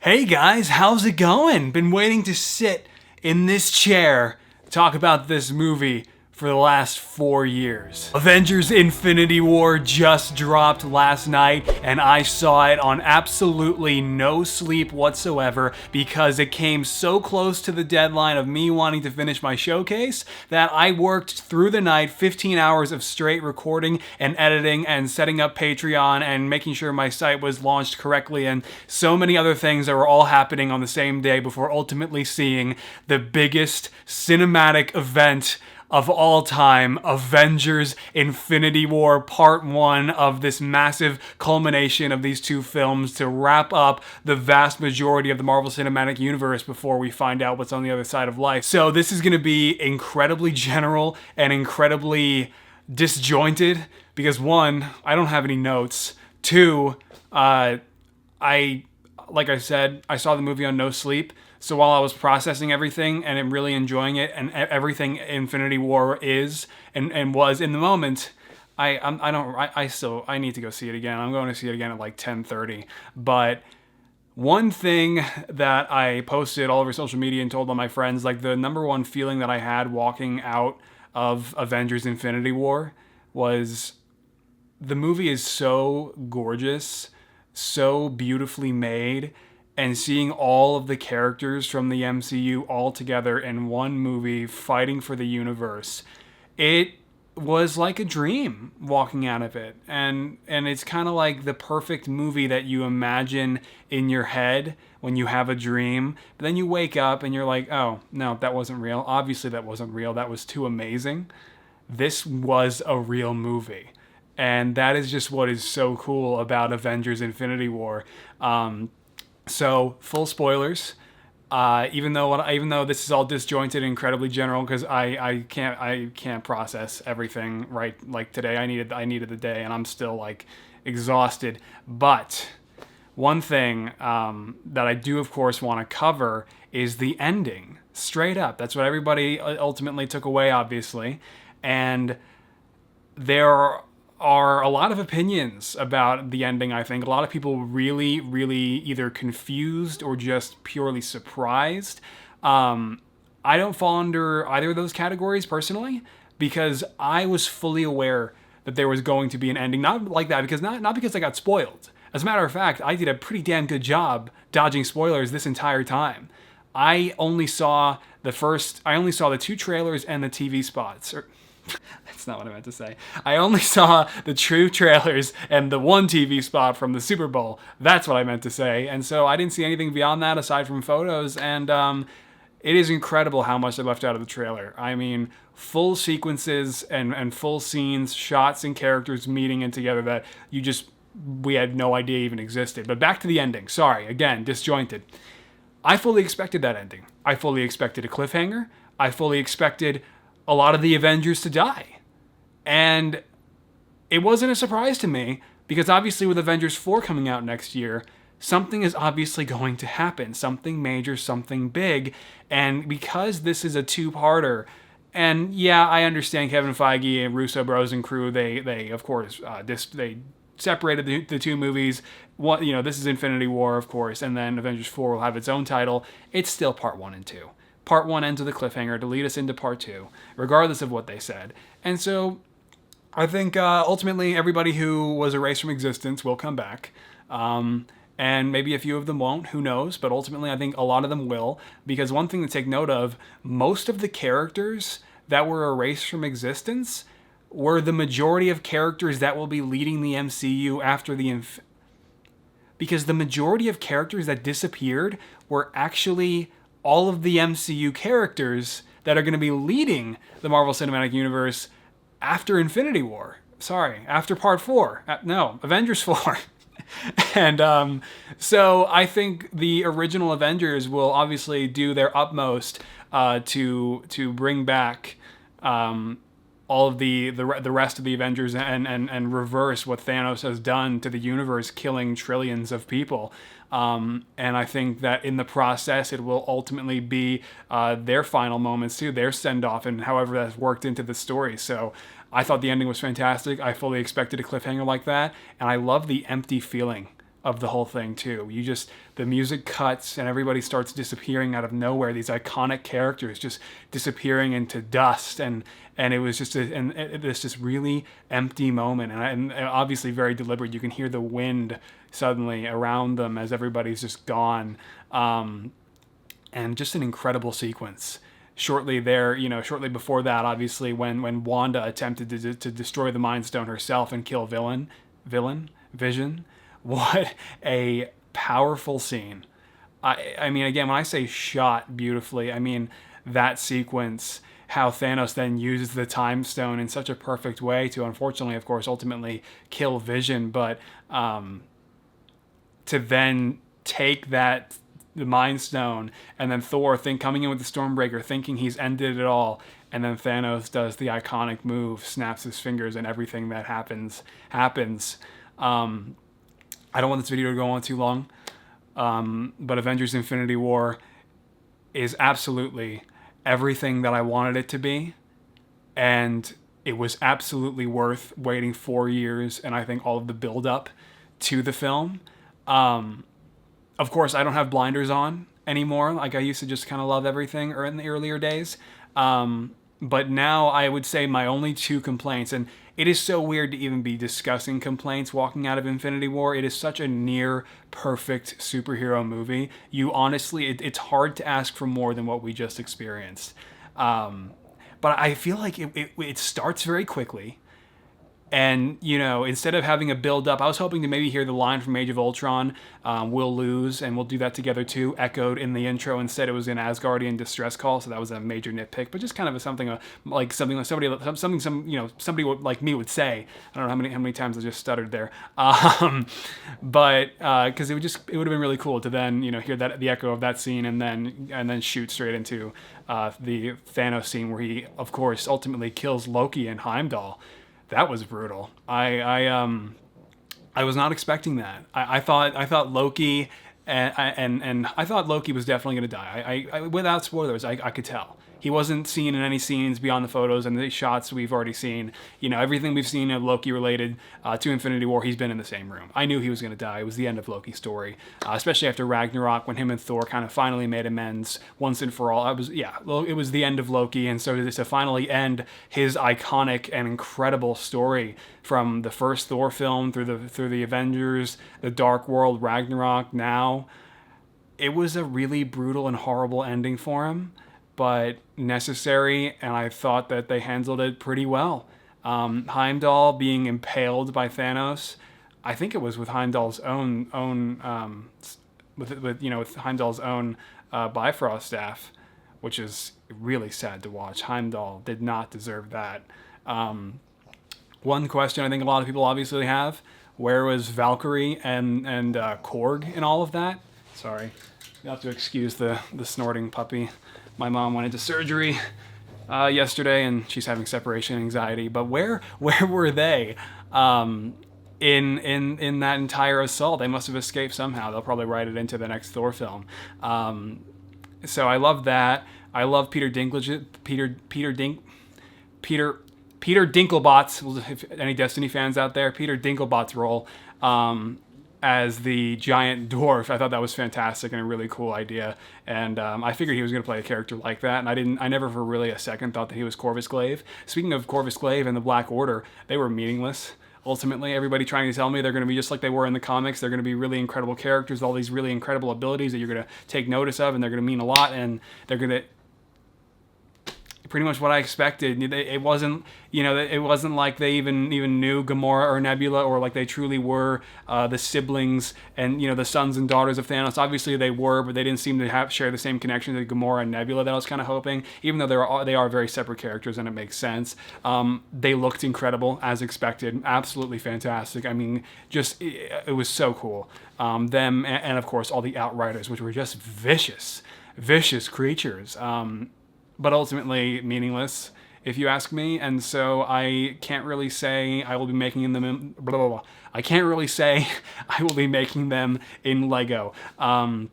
Hey guys, how's it going? Been waiting to sit in this chair, talk about this movie for the last 4 years. Avengers Infinity War just dropped last night, and I saw it on absolutely no sleep whatsoever because it came so close to the deadline of me wanting to finish my showcase that I worked through the night, 15 hours of straight recording and editing and setting up Patreon and making sure my site was launched correctly and so many other things that were all happening on the same day before ultimately seeing the biggest cinematic event of all time, Avengers Infinity War Part 1 of this massive culmination of these two films to wrap up the vast majority of the Marvel Cinematic Universe before we find out what's on the other side of life. So this is going to be incredibly general and incredibly disjointed because one, I don't have any notes. Two, like I said, I saw the movie on no sleep. So while I was processing everything and I'm really enjoying it and everything Infinity War is and was in the moment, I need to go see it again. I'm going to see it again at like 10:30. But one thing that I posted all over social media and told all my friends, like the number one feeling that I had walking out of Avengers Infinity War was the movie is so gorgeous, so beautifully made, and seeing all of the characters from the MCU all together in one movie fighting for the universe, it was like a dream walking out of it. And it's kind of like the perfect movie that you imagine in your head when you have a dream. But then you wake up and you're like, oh, no, that wasn't real. Obviously that wasn't real. That was too amazing. This was a real this And that is just what is so cool about Avengers Infinity War. So full spoilers, even though this is all disjointed and incredibly general because I can't process everything right. Like today I needed the day and I'm still like exhausted. But one thing that I do of course want to cover is the ending. Straight up, that's what everybody ultimately took away, obviously, and there are a lot of opinions about the ending, I think. A lot of people really, really either confused or just purely surprised. I don't fall under either of those categories personally because I was fully aware that there was going to be an ending. Not like that, because not because I got spoiled. As a matter of fact, I did a pretty damn good job dodging spoilers this entire time. I only saw the two trailers and the TV spots. That's not what I meant to say. I only saw the true trailers and the one TV spot from the Super Bowl. That's what I meant to say. And so I didn't see anything beyond that aside from photos. And it is incredible how much they left out of the trailer. I mean, full sequences and full scenes, shots and characters meeting in together that we had no idea even existed. But back to the ending. Sorry, again, disjointed. I fully expected that ending. I fully expected a cliffhanger. I fully expected a lot of the Avengers to die. And it wasn't a surprise to me because obviously with Avengers 4 coming out next year, something is obviously going to happen. Something major, something big. And because this is a two-parter, and yeah, I understand Kevin Feige and Russo Bros and crew, they of course, they separated the two movies. This is Infinity War, of course, and then Avengers 4 will have its own title. It's still part 1 and 2. Part 1 ends with a cliffhanger to lead us into part 2, regardless of what they said. And so I think ultimately everybody who was erased from existence will come back. And maybe a few of them won't, who knows? But ultimately I think a lot of them will. Because one thing to take note of, most of the characters that were erased from existence were the majority of characters that will be leading the MCU after because the majority of characters that disappeared were actually all of the MCU characters that are going to be leading the Marvel Cinematic Universe after Infinity War. Sorry, after Part 4. No, Avengers 4. And so I think the original Avengers will obviously do their utmost to bring back all of the rest of the Avengers and reverse what Thanos has done to the universe, killing trillions of people. And I think that in the process, it will ultimately be their final moments too, their send-off, and however that's worked into the story. So I thought the ending was fantastic. I fully expected a cliffhanger like that, and I love the empty feeling of the whole thing too. The music cuts and everybody starts disappearing out of nowhere. These iconic characters just disappearing into dust, and it was just this just really empty moment, and obviously very deliberate. You can hear the wind suddenly around them as everybody's just gone, and just an incredible sequence. Shortly before that, obviously, when Wanda attempted to destroy the Mind Stone herself and kill Vision, what a powerful scene. I mean, again, when I say shot beautifully, I mean that sequence, how Thanos then uses the Time Stone in such a perfect way to, unfortunately, of course, ultimately kill Vision, but to then take the Mind Stone, and then Thor coming in with the Stormbreaker, thinking he's ended it all, and then Thanos does the iconic move, snaps his fingers, and everything that happens. I don't want this video to go on too long, but Avengers Infinity War is absolutely everything that I wanted it to be, and it was absolutely worth waiting 4 years, and I think all of the build-up to the film. Of course, I don't have blinders on anymore. Like, I used to just kind of love everything or in the earlier days. But now I would say my only 2 complaints, and it is so weird to even be discussing complaints walking out of Infinity War. It is such a near perfect superhero movie. You honestly, it's hard to ask for more than what we just experienced. But I feel like it starts very quickly. And, instead of having a build-up, I was hoping to maybe hear the line from Age of Ultron, we'll lose, and we'll do that together too, echoed in the intro. Instead, it was an Asgardian distress call, so that was a major nitpick, but just kind of somebing somebody would, like me would say. I don't know how many times I just stuttered there. But because it would have been really cool to then, hear the echo of that scene and then shoot straight into the Thanos scene where he, of course, ultimately kills Loki and Heimdall. That was brutal. I was not expecting that. I thought Loki and I thought Loki was definitely going to die. I without spoilers, I could tell. He wasn't seen in any scenes beyond the photos and the shots we've already seen. Everything we've seen of Loki related to Infinity War, he's been in the same room. I knew he was going to die. It was the end of Loki's story, especially after Ragnarok, when him and Thor kind of finally made amends once and for all. It was the end of Loki, and so to finally end his iconic and incredible story from the first Thor film through the Avengers, the Dark World, Ragnarok, now, it was a really brutal and horrible ending for him, but necessary, and I thought that they handled it pretty well. Heimdall being impaled by Thanos, I think it was with Heimdall's own with Heimdall's own Bifrost staff, which is really sad to watch. Heimdall did not deserve that. One question I think a lot of people obviously have: where was Valkyrie and Korg in all of that? Sorry, you'll have to excuse the snorting puppy. My mom went into surgery yesterday, and she's having separation anxiety. But where were they in that entire assault? They must have escaped somehow. They'll probably write it into the next Thor film. So I love that. I love Peter Dinklebot's. If any Destiny fans out there, Peter Dinklebot's role as the giant dwarf. I thought that was fantastic and a really cool idea, and I figured he was going to play a character like that, and I never for really a second thought that he was Corvus Glaive. Speaking of Corvus Glaive and the Black Order, they were meaningless. Ultimately, everybody trying to tell me they're going to be just like they were in the comics. They're going to be really incredible characters, all these really incredible abilities that you're going to take notice of, and they're going to mean a lot, and they're going to pretty much what I expected. It wasn't, it wasn't like they even knew Gamora or Nebula, or like they truly were the siblings and the sons and daughters of Thanos. Obviously they were, but they didn't seem to share the same connection to Gamora and Nebula that I was kind of hoping. Even though they are very separate characters, and it makes sense. They looked incredible as expected, absolutely fantastic. I mean, just it was so cool. Them and of course all the Outriders, which were just vicious creatures. But ultimately meaningless, if you ask me. And so I can't really say I will be making them I can't really say I will be making them in Lego. And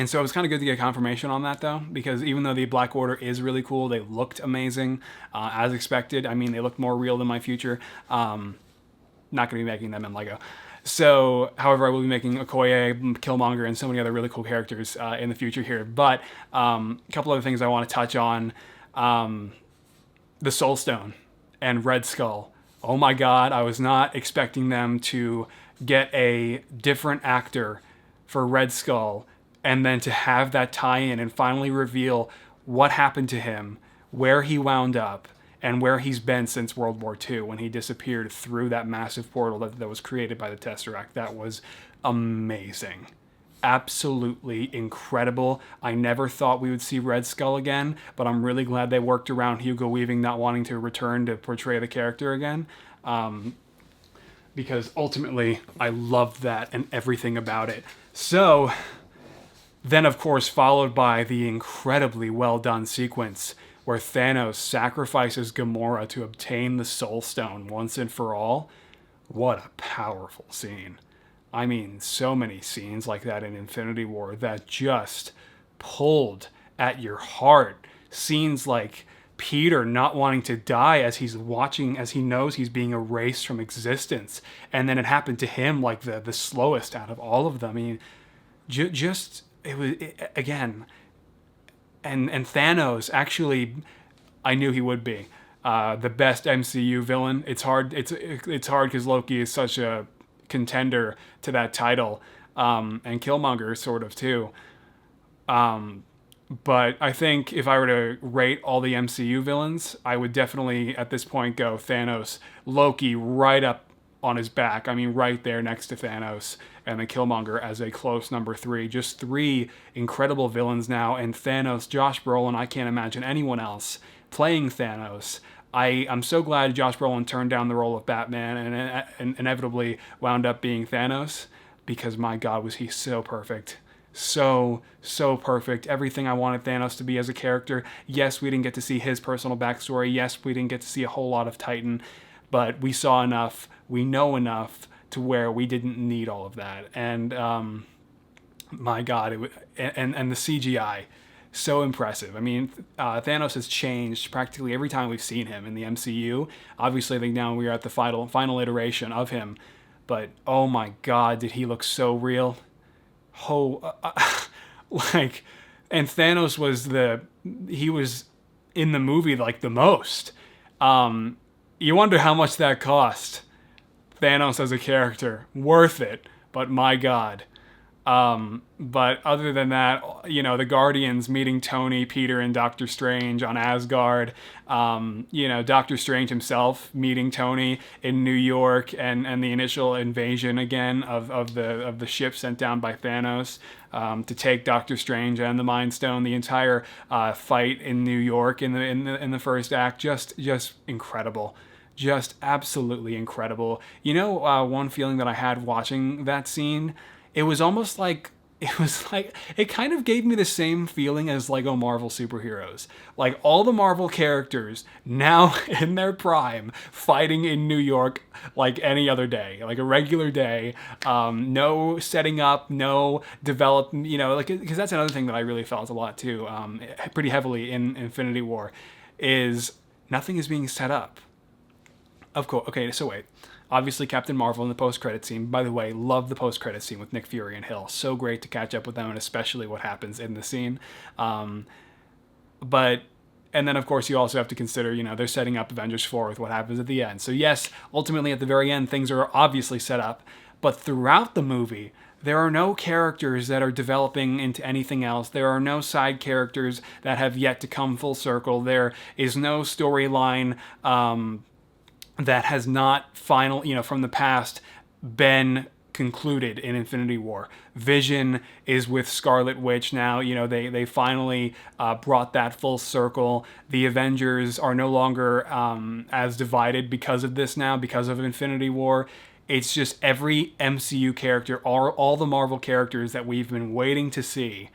so it was kind of good to get confirmation on that, though, because even though the Black Order is really cool, they looked amazing, as expected. I mean, they looked more real than my future. Not going to be making them in Lego. So, however, I will be making Okoye, Killmonger, and so many other really cool characters in the future here. But a couple other things I want to touch on. The Soul Stone and Red Skull. Oh my god, I was not expecting them to get a different actor for Red Skull and then to have that tie in and finally reveal what happened to him, where he wound up, and where he's been since World War II when he disappeared through that massive portal that was created by the Tesseract. That was amazing. Absolutely incredible. I never thought we would see Red Skull again, but I'm really glad they worked around Hugo Weaving not wanting to return to portray the character again. Because ultimately, I loved that and everything about it. So, then of course, followed by the incredibly well done sequence where Thanos sacrifices Gamora to obtain the Soul Stone once and for all. What a powerful scene. I mean, so many scenes like that in Infinity War that just pulled at your heart. Scenes like Peter not wanting to die as he's watching, as he knows he's being erased from existence. And then it happened to him like the slowest out of all of them. I mean, again, and Thanos actually, I knew he would be the best MCU villain. It's hard because Loki is such a contender to that title, and Killmonger sort of too. But I think if I were to rate all the MCU villains, I would definitely at this point go Thanos, Loki right up on his back. I mean, right there next to Thanos, and then Killmonger as a close number 3. Just 3 incredible villains now, and Thanos, Josh Brolin, I can't imagine anyone else playing Thanos. I'm so glad Josh Brolin turned down the role of Batman and inevitably wound up being Thanos, because my God, was he so perfect. So perfect. Everything I wanted Thanos to be as a character. Yes, we didn't get to see his personal backstory. Yes, we didn't get to see a whole lot of Titan, but we saw enough, we know enough to where we didn't need all of that. And my God, and the CGI, so impressive. I mean, Thanos has changed practically every time we've seen him in the MCU. Obviously, I think now we are at the final iteration of him, but oh my God, did he look so real? And Thanos he was in the movie like the most. You wonder how much that cost. Thanos as a character, worth it, but my God. But other than that, the Guardians meeting Tony, Peter, and Doctor Strange on Asgard. Doctor Strange himself meeting Tony in New York, and the initial invasion again of the ship sent down by Thanos to take Doctor Strange and the Mind Stone. The entire fight in New York in the first act, just incredible. Just absolutely incredible. One feeling that I had watching that scene, it was almost like, it kind of gave me the same feeling as Lego Marvel superheroes. Like all the Marvel characters now in their prime fighting in New York like any other day, like a regular day. No setting up, no development, because that's another thing that I really felt a lot too, pretty heavily in Infinity War, is nothing is being set up. Of course. Okay, so wait. Obviously, Captain Marvel in the post-credit scene. By the way, love the post-credit scene with Nick Fury and Hill. So great to catch up with them, and especially what happens in the scene. And then, of course, you also have to consider, they're setting up Avengers 4 with what happens at the end. So yes, ultimately, at the very end, things are obviously set up. But throughout the movie, there are no characters that are developing into anything else. There are no side characters that have yet to come full circle. There is no storyline that has not from the past been concluded in Infinity War. Vision is with Scarlet Witch now. They finally brought that full circle. The Avengers are no longer as divided because of this now, because of Infinity War. It's just every MCU character, all the Marvel characters that we've been waiting to see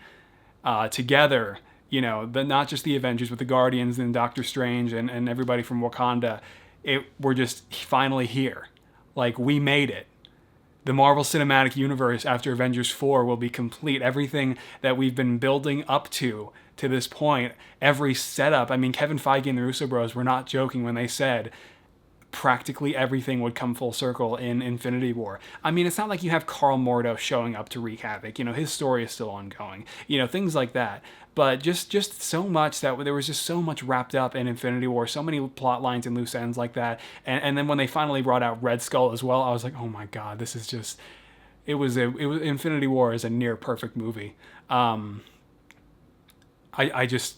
together. Not just the Avengers, but the Guardians and Doctor Strange and everybody from Wakanda. We're just finally here. Like, we made it. The Marvel Cinematic Universe after Avengers 4 will be complete. Everything that we've been building up to this point, every setup. I mean, Kevin Feige and the Russo Bros were not joking when they said practically everything would come full circle in Infinity War. I mean, it's not like you have Carl Mordo showing up to wreak havoc. You know, his story is still ongoing. You know, things like that. But just so much that there was just so much wrapped up in Infinity War, so many plot lines and loose ends like that. And then when they finally brought out Red Skull as well, I was like, oh my God, this is just... It was Infinity War is a near perfect movie. I just...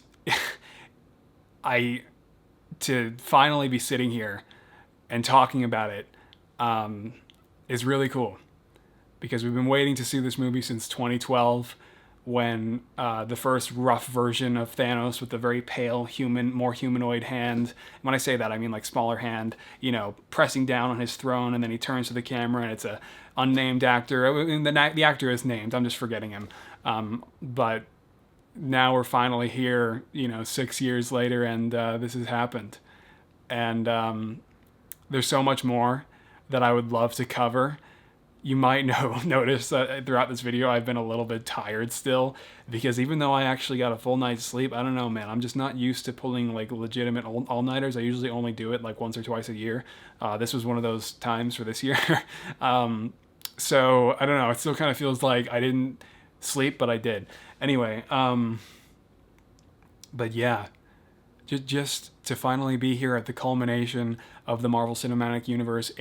to finally be sitting here and talking about it is really cool, because we've been waiting to see this movie since 2012, when the first rough version of Thanos with the very pale more humanoid hand. When I say that, I mean like smaller hand, you know, pressing down on his throne, and then he turns to the camera and it's a unnamed actor. I mean, the actor is named, I'm just forgetting him. But now we're finally here, you know, 6 years later, and this has happened. And there's so much more that I would love to cover. You might notice that throughout this video I've been a little bit tired still, because even though I actually got a full night's sleep, I don't know, man, I'm just not used to pulling like legitimate all-nighters. I usually only do it like once or twice a year. This was one of those times for this year. So I don't know, it still kind of feels like I didn't sleep, but I did. Anyway, but yeah, just to finally be here at the culmination of the Marvel Cinematic Universe,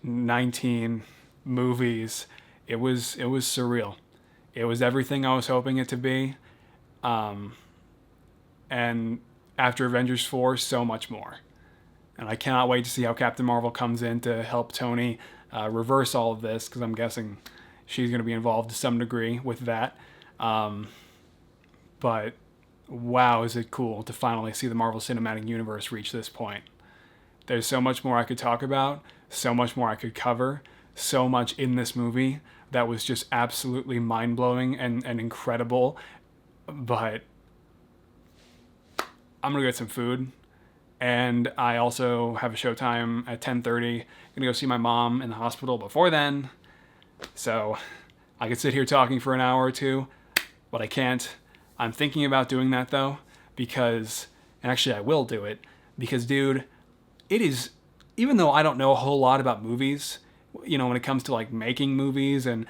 19 movies, it was surreal. It was everything I was hoping it to be. And after Avengers 4, so much more. And I cannot wait to see how Captain Marvel comes in to help Tony reverse all of this, because I'm guessing she's going to be involved to some degree with that. But wow, is it cool to finally see the Marvel Cinematic Universe reach this point. There's so much more I could talk about, so much more I could cover, so much in this movie that was just absolutely mind-blowing and incredible. But I'm going to get some food. And I also have a showtime at 10:30. I'm going to go see my mom in the hospital before then. So I could sit here talking for an hour or two, but I can't. I'm thinking about doing that though, because, and actually I will do it, because dude, it is, even though I don't know a whole lot about movies, you know, when it comes to like making movies and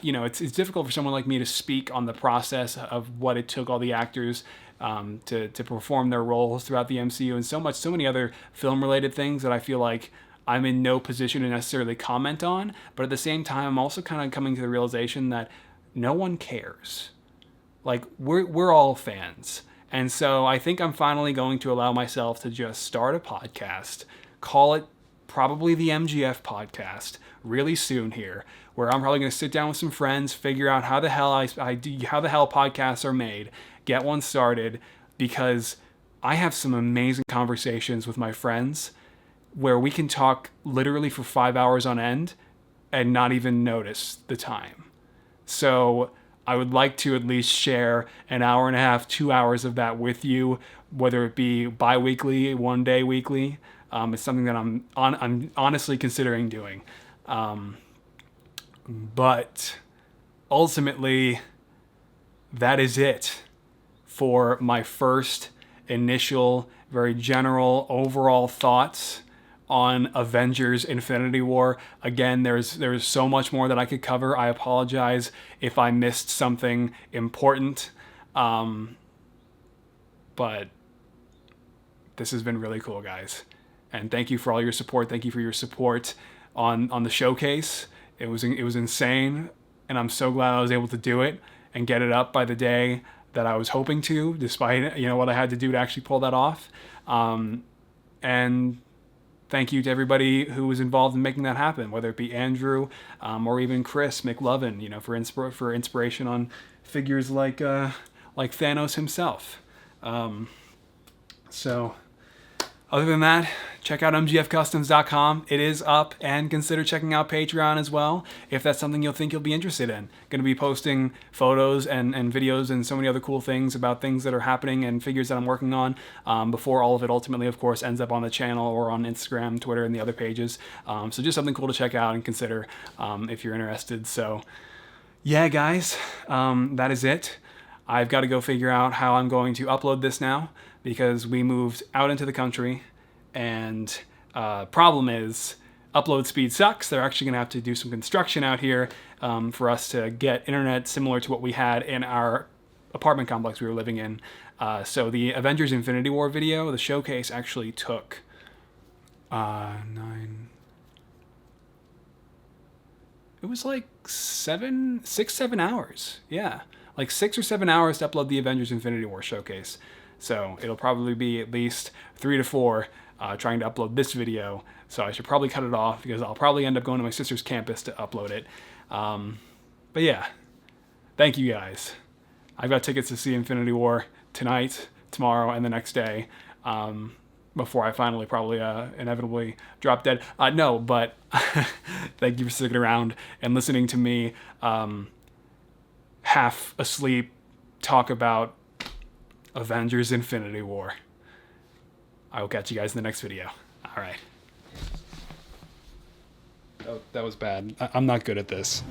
you know, it's difficult for someone like me to speak on the process of what it took all the actors to perform their roles throughout the MCU, and so many other film related things that I feel like I'm in no position to necessarily comment on. But at the same time, I'm also kind of coming to the realization that no one cares. Like, we're all fans. And so I think I'm finally going to allow myself to just start a podcast, call it probably the MGF podcast, really soon here, where I'm probably going to sit down with some friends, figure out how the hell how the hell podcasts are made, get one started, because I have some amazing conversations with my friends where we can talk literally for 5 hours on end and not even notice the time. So I would like to at least share an hour and a half, 2 hours of that with you, whether it be bi-weekly, one day weekly. It's something that I'm honestly considering doing. But ultimately, that is it for my first initial, very general, overall thoughts on Avengers Infinity War. Again, there's so much more that I could cover. I apologize if I missed something important. But this has been really cool, guys. And thank you for all your support. Thank you for your support on the showcase. It was insane, and I'm so glad I was able to do it and get it up by the day that I was hoping to, despite, you know, what I had to do to actually pull that off. And thank you to everybody who was involved in making that happen, whether it be Andrew or even Chris McLovin, you know, for inspiration on figures like Thanos himself. So other than that, check out mgfcustoms.com. It is up, and consider checking out Patreon as well if that's something you'll be interested in. Going to be posting photos and videos and so many other cool things about things that are happening and figures that I'm working on before all of it ultimately, of course, ends up on the channel or on Instagram, Twitter, and the other pages. So just something cool to check out and consider if you're interested. So yeah, guys, that is it. I've got to go figure out how I'm going to upload this now, because we moved out into the country, and Problem is, upload speed sucks. They're actually going to have to do some construction out here for us to get internet similar to what we had in our apartment complex we were living in. So the Avengers Infinity War video, the showcase, actually took 9... It was like 6-7 hours. Yeah, like 6 or 7 hours to upload the Avengers Infinity War showcase. So it'll probably be at least 3 to 4 trying to upload this video. So I should probably cut it off because I'll probably end up going to my sister's campus to upload it. But yeah, thank you guys. I've got tickets to see Infinity War tonight, tomorrow, and the next day. Before I finally probably inevitably drop dead. No, but thank you for sticking around and listening to me half asleep talk about Avengers Infinity War. I will catch you guys in the next video. All right. Oh, that was bad. I'm not good at this.